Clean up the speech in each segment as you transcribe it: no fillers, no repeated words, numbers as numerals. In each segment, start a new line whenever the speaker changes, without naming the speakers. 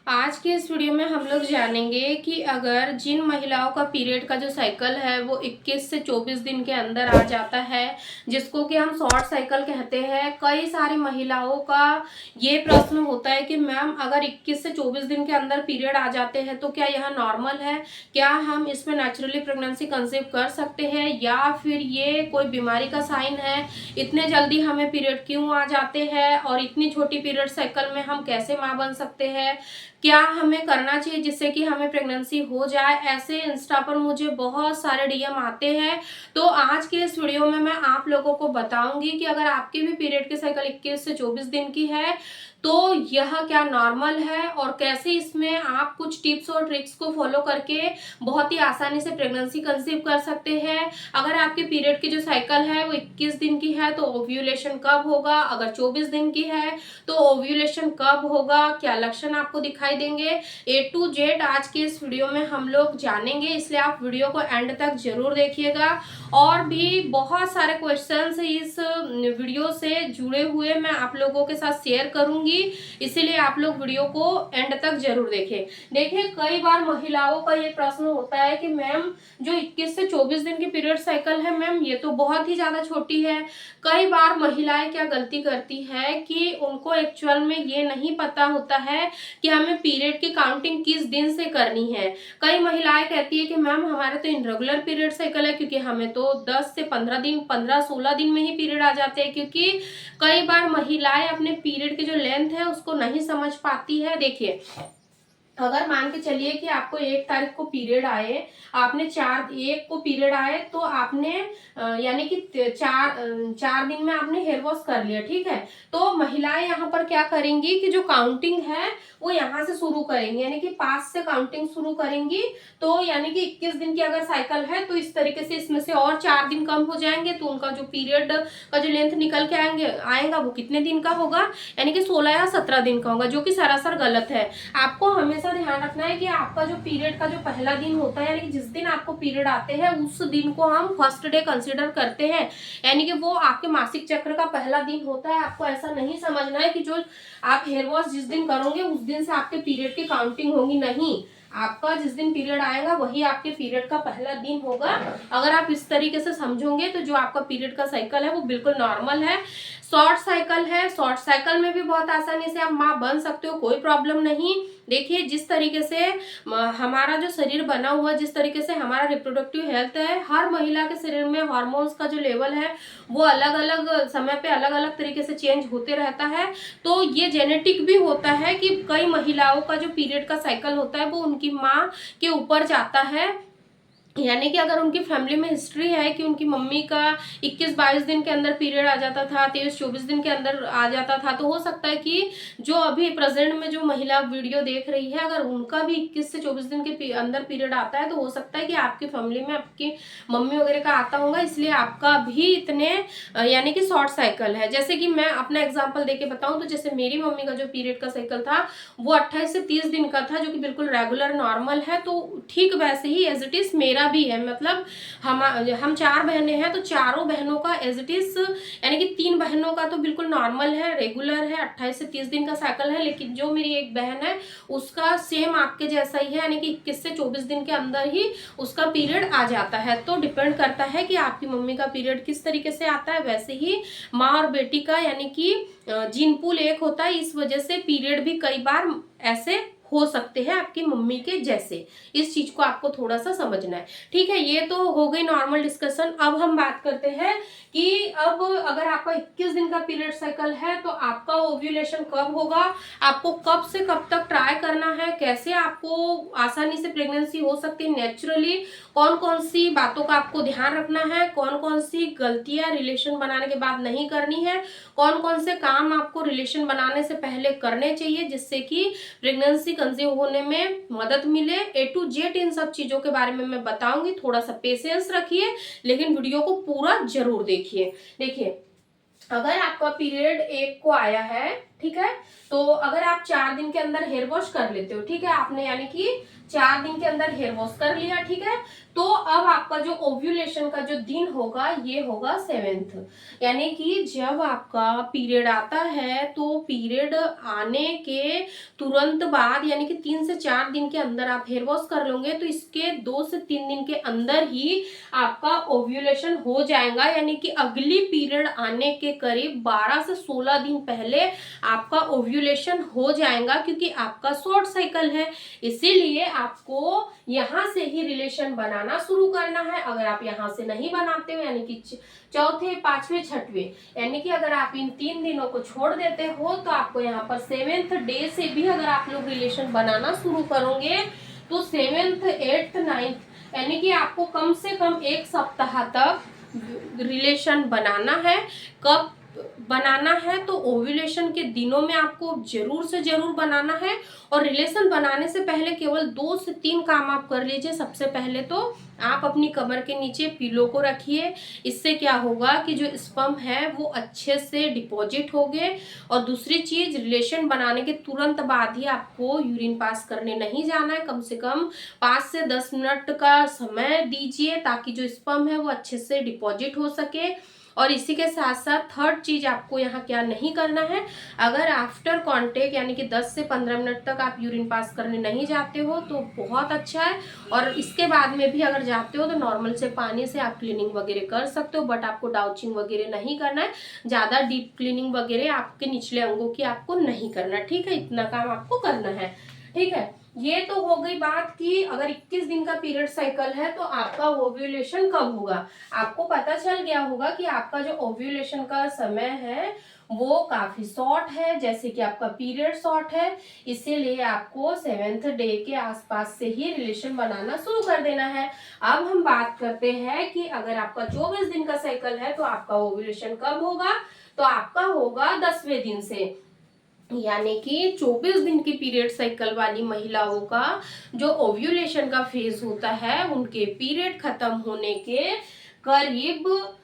आज के इस वीडियो में हम लोग जानेंगे कि अगर जिन महिलाओं का पीरियड का जो साइकिल है वो 21 से 24 दिन के अंदर आ जाता है, जिसको कि हम शॉर्ट साइकिल कहते हैं। कई सारी महिलाओं का ये प्रश्न होता है कि मैम अगर 21 से 24 दिन के अंदर पीरियड आ जाते हैं तो क्या यह नॉर्मल है, क्या हम इसमें नेचुरली प्रेगनेंसी कंसीव कर सकते हैं या फिर ये कोई बीमारी का साइन है, इतने जल्दी हमें पीरियड क्यों आ जाते हैं और इतनी छोटी पीरियड साइकिल में हम कैसे माँ बन सकते हैं, क्या हमें करना चाहिए जिससे कि हमें प्रेगनेंसी हो जाए। ऐसे इंस्टा पर मुझे बहुत सारे डीएम आते हैं। तो आज के इस वीडियो में मैं आप लोगों को बताऊंगी कि अगर आपकी भी पीरियड की साइकिल 21 से 24 दिन की है तो यह क्या नॉर्मल है और कैसे इसमें आप कुछ टिप्स और ट्रिक्स को फॉलो करके बहुत ही आसानी से प्रेगनेंसी कंसीव कर सकते हैं। अगर आपके पीरियड की जो साइकिल है वो 21 दिन की है तो ओव्यूलेशन कब होगा, अगर 24 दिन की है तो ओव्यूलेशन कब होगा, क्या लक्षण आपको दिखाई देंगे, A to Z आज के इस वीडियो में हम लोग जानेंगे। इसलिए आप वीडियो को एंड तक जरूर देखिएगा। और भी बहुत सारे क्वेश्चंस इस वीडियो से जुड़े हुए मैं आप लोगों के साथ शेयर करूंगी, इसीलिए आप लोग वीडियो को एंड तक जरूर देखें। देखिए, कई बार महिलाओं का ये प्रश्न होता है कि मैम जो 21 से 24 दिन की पीरियड साइकिल है मैम ये तो बहुत ही ज्यादा छोटी है। कई बार महिलाएं क्या गलती करती है कि उनको एक्चुअल में ये नहीं पता होता है कि हमें पीरियड की काउंटिंग किस दिन से करनी है। कई महिलाएं कहती है कि मैम हमारे तो इरेगुलर पीरियड साइकिल है, क्योंकि हमें तो 10 से 15 दिन 15-16 दिन में ही पीरियड आ जाते हैं। क्योंकि कई बार महिलाएं अपने पीरियड की जो लेंथ है उसको नहीं समझ पाती है। देखिए, अगर मान के चलिए कि आपको 1 तारीख को पीरियड आए, आपने 4/1 को पीरियड आए तो आपने यानी कि 4 दिन में आपने हेयर वॉश कर लिया, ठीक है। तो महिलाएं यहाँ पर क्या करेंगी कि जो काउंटिंग है वो यहाँ से शुरू करेंगी, यानी कि 5 से काउंटिंग शुरू करेंगी। तो यानी कि 21 दिन की अगर साइकिल है तो इस तरीके से इसमें से और 4 दिन कम हो जाएंगे तो उनका जो पीरियड का जो लेंथ निकल के आएगा वो कितने दिन का होगा, यानी कि 16 या 17 दिन का होगा, जो कि सरासर गलत है। आपको हमेशा ध्यान रखना है कि आपका जो पीरियड का जो पहला दिन होता है, यानी कि जिस दिन आपको पीरियड आते हैं उस दिन को हम फर्स्ट डे कंसीडर करते हैं, यानी कि वो आपके मासिक चक्र का पहला दिन होता है। आपको ऐसा नहीं समझना है कि जो आप हेयर वॉश जिस दिन करोगे उस दिन से आपके पीरियड की काउंटिंग होगी, नहीं। आपका जिस दिन पीरियड आएगा वही आपके पीरियड का पहला दिन होगा। अगर आप इस तरीके से समझोगे तो जो आपका पीरियड का साइकिल है वो बिल्कुल नॉर्मल है। शॉर्ट साइकिल है, शॉर्ट साइकिल में भी बहुत आसानी से आप माँ बन सकते हो, कोई प्रॉब्लम नहीं। देखिए, जिस तरीके से हमारा जो शरीर बना हुआ है, जिस तरीके से हमारा रिप्रोडक्टिव हेल्थ है, हर महिला के शरीर में हार्मोन्स का जो लेवल है वो अलग अलग समय पे अलग अलग तरीके से चेंज होते रहता है। तो ये जेनेटिक भी होता है कि कई महिलाओं का जो पीरियड का साइकिल होता है वो उनकी माँ के ऊपर जाता है। यानी कि अगर उनकी फैमिली में हिस्ट्री है कि उनकी मम्मी का 21-22 दिन के अंदर पीरियड आ जाता था, 23-24 दिन के अंदर आ जाता था, तो हो सकता है कि जो अभी प्रेजेंट में जो महिला वीडियो देख रही है अगर उनका भी 21 से 24 दिन के अंदर पीरियड आता है तो हो सकता है कि आपकी फैमिली में आपकी मम्मी वगैरह का आता होगा, इसलिए आपका भी इतने यानी कि शॉर्ट साइकिल है। जैसे कि मैं अपना एग्जाम्पल देके बताऊं तो जैसे मेरी मम्मी का जो पीरियड का साइकिल था वो 28 से 30 दिन का था, जो कि बिल्कुल रेगुलर नॉर्मल है। तो ठीक वैसे ही एज इट इज मेरा भी है, मतलब हम 4 बहनें हैं तो चारों बहनों का एज इट इज, यानी कि 3 बहनों का तो बिल्कुल नॉर्मल है, रेगुलर है, 28 से 30 दिन का साइकिल है। लेकिन जो मेरी एक बहन है उसका सेम आपके जैसा ही है, यानी कि 21 से 24 दिन के अंदर ही उसका पीरियड आ जाता है। तो डिपेंड करता है कि आपकी मम्मी का पीरियड किस तरीके से आता है। वैसे ही माँ और बेटी का यानी कि जीन पूल एक होता है, इस वजह से पीरियड भी कई बार ऐसे हो सकते हैं आपकी मम्मी के जैसे। इस चीज को आपको थोड़ा सा समझना है, ठीक है। ये तो हो गई नॉर्मल डिस्कशन। अब हम बात करते हैं कि अब अगर आपका 21 दिन का पीरियड साइकिल है तो आपका ओव्यूलेशन कब होगा, आपको कब से कब तक ट्राई करना है, कैसे आपको आसानी से प्रेगनेंसी हो सकती है नेचुरली, कौन कौन सी बातों का आपको ध्यान रखना है, कौन कौन सी गलतियां रिलेशन बनाने के बाद नहीं करनी है, कौन कौन से काम आपको रिलेशन बनाने से पहले करने चाहिए जिससे कि प्रेगनेंसी कंसीव होने में मदद मिले। A to Z इन सब चीजों के बारे में मैं बताऊंगी, थोड़ा सा पेशेंस रखिए लेकिन वीडियो को पूरा जरूर देखिए। देखिए, अगर आपका पीरियड 1 को आया है ठीक है। तो अगर आप 4 दिन के अंदर हेयर वॉश कर लेते हो, ठीक है, आपने यानी कि 4 दिन के अंदर हेयर वॉश कर लिया, ठीक है, तो अब आपका जो ओव्यूलेशन का जो दिन होगा ये होगा 7th, यानी कि जब आपका पीरियड आता है तो पीरियड आने के तुरंत बाद यानी कि 3 से 4 दिन के अंदर आप हेयर वॉश कर लोगे तो इसके 2 से 3 दिन के अंदर ही आपका ओव्यूलेशन हो जाएगा, यानी कि अगली पीरियड आने के करीब 12 से 16 दिन पहले आपका ओव्यूलेशन हो जाएगा, क्योंकि आपका शॉर्ट साइकिल है। इसीलिए आपको यहाँ से ही रिलेशन बनाना शुरू करना है। अगर आप यहाँ से नहीं बनाते हो यानी कि चौथे, पांचवें, छठवें, यानी कि अगर आप इन 3 दिनों को छोड़ देते हो तो आपको यहाँ पर 7th डे से भी अगर आप लोग रिलेशन बनाना शुरू करोगे तो 7th, 8th, 9th यानी कि आपको कम से कम 1 सप्ताह तक रिलेशन बनाना है। कब बनाना है? तो ओव्यूलेशन के दिनों में आपको जरूर से जरूर बनाना है। और रिलेशन बनाने से पहले केवल 2 से 3 काम आप कर लीजिए। सबसे पहले तो आप अपनी कमर के नीचे पिलो को रखिए। इससे क्या होगा कि जो स्पर्म है वो अच्छे से डिपॉजिट होंगे। और दूसरी चीज, रिलेशन बनाने के तुरंत बाद ही आपको यूरिन पास करने नहीं जाना है। कम से कम 5 से 10 मिनट का समय दीजिए ताकि जो स्पर्म है वो अच्छे से डिपॉजिट हो सके। और इसी के साथ साथ थर्ड चीज आपको यहाँ क्या नहीं करना है, अगर आफ्टर कॉन्टेक्ट यानी कि 10 से 15 मिनट तक आप यूरिन पास करने नहीं जाते हो तो बहुत अच्छा है। और इसके बाद में भी अगर जाते हो तो नॉर्मल से पानी से आप क्लीनिंग वगैरह कर सकते हो, बट आपको डाउचिंग वगैरह नहीं करना है। ज़्यादा डीप क्लीनिंग वगैरह आपके निचले अंगों की आपको नहीं करना, ठीक है, इतना काम आपको करना है, ठीक है। ये तो हो गई बात कि अगर 21 दिन का पीरियड साइकिल है तो आपका ओव्यूलेशन कब होगा। आपको पता चल गया होगा कि आपका जो ओव्यूलेशन का समय है वो काफी शॉर्ट है, जैसे कि आपका पीरियड शॉर्ट है, इसीलिए आपको 7th डे के आसपास से ही रिलेशन बनाना शुरू कर देना है। अब हम बात करते हैं कि अगर आपका 24 दिन का साइकिल है तो आपका ओव्यूलेशन कब होगा। तो आपका होगा 10वें दिन से, यानी कि 24 दिन की पीरियड साइकिल वाली महिलाओं का जो ओव्यूलेशन का फेज होता है उनके पीरियड खत्म होने के करीब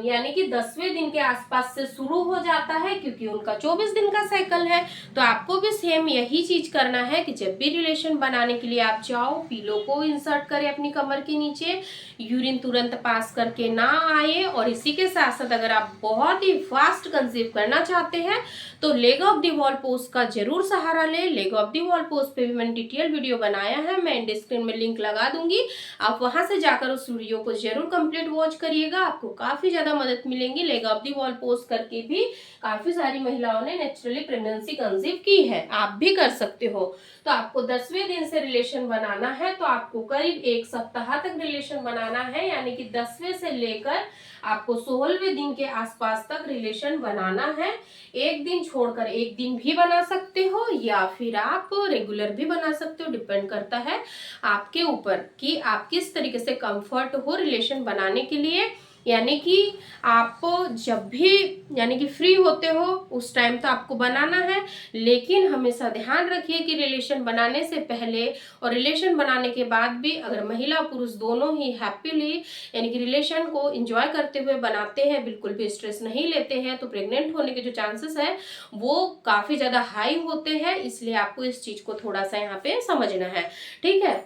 यानी कि 10वें दिन के आसपास से शुरू हो जाता है, क्योंकि उनका 24 दिन का साइकिल है। तो आपको भी सेम यही चीज करना है कि जब भी रिलेशन बनाने के लिए आप जाओ, पीलो को इंसर्ट करें अपनी कमर के नीचे, यूरिन तुरंत पास करके ना आए। और इसी के साथ साथ अगर आप बहुत ही फास्ट कंसीव करना चाहते हैं तो leg of the wall pose का जरूर सहारा ले। Leg of the wall pose पे भी मैंने डिटेल वीडियो बनाया है, मैं एंड स्क्रीन में लिंक लगा दूंगी, आप वहां से जाकर उस वीडियो को जरूर कंप्लीट वॉच करिएगा, आपको काफी ज्यादा मदद मिलेंगी। Leg of the wall pose करके भी काफी सारी महिलाओं ने नेचुरली प्रेगनेंसी कंसीव की है, आप भी कर सकते हो। तो आपको 10वें दिन से रिलेशन बनाना है तो आपको करीब 1 सप्ताह तक रिलेशन बनाना है, यानी कि 10वें से लेकर आपको 16वें दिन के आसपास तक रिलेशन बनाना है। एक दिन छोड़कर एक दिन भी बना सकते हो या फिर आप रेगुलर भी बना सकते हो, डिपेंड करता है आपके ऊपर कि आप किस तरीके से कंफर्ट हो रिलेशन बनाने के लिए। यानी कि आप जब भी यानी कि फ्री होते हो उस टाइम तो आपको बनाना है, लेकिन हमेशा ध्यान रखिए कि रिलेशन बनाने से पहले और रिलेशन बनाने के बाद भी अगर महिला पुरुष दोनों ही हैप्पीली यानी कि रिलेशन को एंजॉय करते हुए बनाते हैं, बिल्कुल भी स्ट्रेस नहीं लेते हैं, तो प्रेग्नेंट होने के जो चांसेस है वो काफी ज्यादा हाई होते हैं। इसलिए आपको इस चीज को थोड़ा सा यहाँ पे समझना है, ठीक है।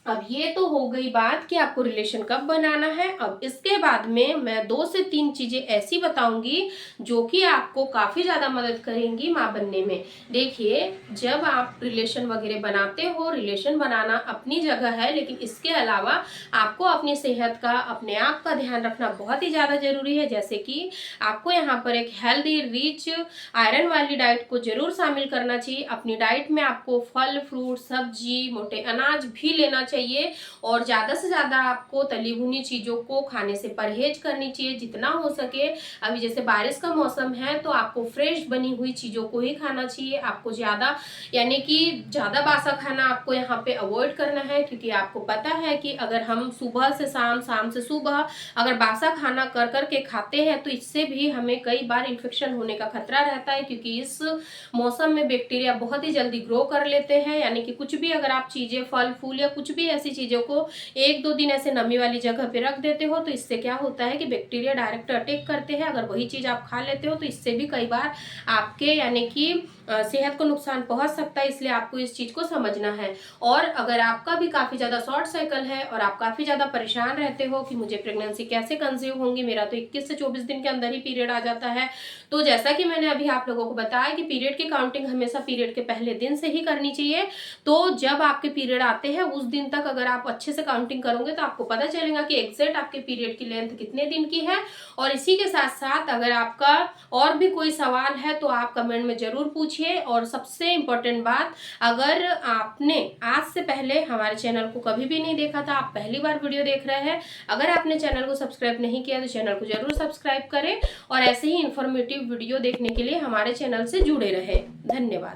अब ये तो हो गई बात कि आपको रिलेशन कब बनाना है। अब इसके बाद में मैं 2 से 3 चीजें ऐसी बताऊंगी जो कि आपको काफी ज्यादा मदद करेंगी माँ बनने में। देखिए, जब आप रिलेशन वगैरह बनाते हो, रिलेशन बनाना अपनी जगह है, लेकिन इसके अलावा आपको अपनी सेहत का, अपने आप का ध्यान रखना बहुत ही ज्यादा जरूरी है। जैसे कि आपको यहाँ पर एक हेल्दी रिच आयरन वाली डाइट को जरूर शामिल करना चाहिए। अपनी डाइट में आपको फल, फ्रूट, सब्जी, मोटे अनाज भी लेना चाहिए और ज्यादा से ज्यादा आपको तली भुनी चीजों को खाने से परहेज करनी चाहिए जितना हो सके। अभी जैसे बारिश का मौसम है तो आपको फ्रेश बनी हुई चीजों को ही खाना चाहिए। आपको ज्यादा यानी कि ज्यादा बासा खाना आपको यहाँ पे अवॉइड करना है, क्योंकि आपको पता है कि अगर हम सुबह से शाम, शाम से सुबह अगर बासा खाना कर करके खाते हैं तो इससे भी हमें कई बार इन्फेक्शन होने का खतरा रहता है, क्योंकि इस मौसम में बैक्टीरिया बहुत ही जल्दी ग्रो कर लेते हैं। यानी कि कुछ भी अगर आप चीजें, फल फूल या कुछ भी भी ऐसी चीज़ों को 1-2 दिन ऐसे नमी वाली जगह पे रख देते हो तो इससे क्या होता है कि बैक्टीरिया डायरेक्ट अटैक करते हैं। अगर वही चीज़ आप खा लेते हो तो इससे भी कई बार आपके यानी कि सेहत को नुकसान पहुंच सकता है, इसलिए आपको इस चीज़ को समझना है। और अगर आपका भी काफ़ी ज़्यादा शॉर्ट साइकिल है और आप काफ़ी ज़्यादा परेशान रहते हो कि मुझे प्रेगनेंसी कैसे कंसीव होंगी, मेरा तो 21 से 24 दिन के अंदर ही पीरियड आ जाता है, तो जैसा कि मैंने अभी आप लोगों को बताया कि पीरियड की काउंटिंग हमेशा पीरियड के पहले दिन से ही करनी चाहिए। तो जब आपके पीरियड आते हैं उस दिन तक अगर आप अच्छे से काउंटिंग करोगे तो आपको पता चलेगा कि एग्जैक्ट आपके पीरियड की लेंथ कितने दिन की है। और इसी के साथ साथ अगर आपका और भी कोई सवाल है तो आप कमेंट में ज़रूर पूछिए। और सबसे इम्पोर्टेंट बात, अगर आपने आज से पहले हमारे चैनल को कभी भी नहीं देखा था, आप पहली बार वीडियो देख रहे हैं, अगर आपने चैनल को सब्सक्राइब नहीं किया तो चैनल को जरूर सब्सक्राइब करें और ऐसे ही इंफॉर्मेटिव वीडियो देखने के लिए हमारे चैनल से जुड़े रहें। धन्यवाद।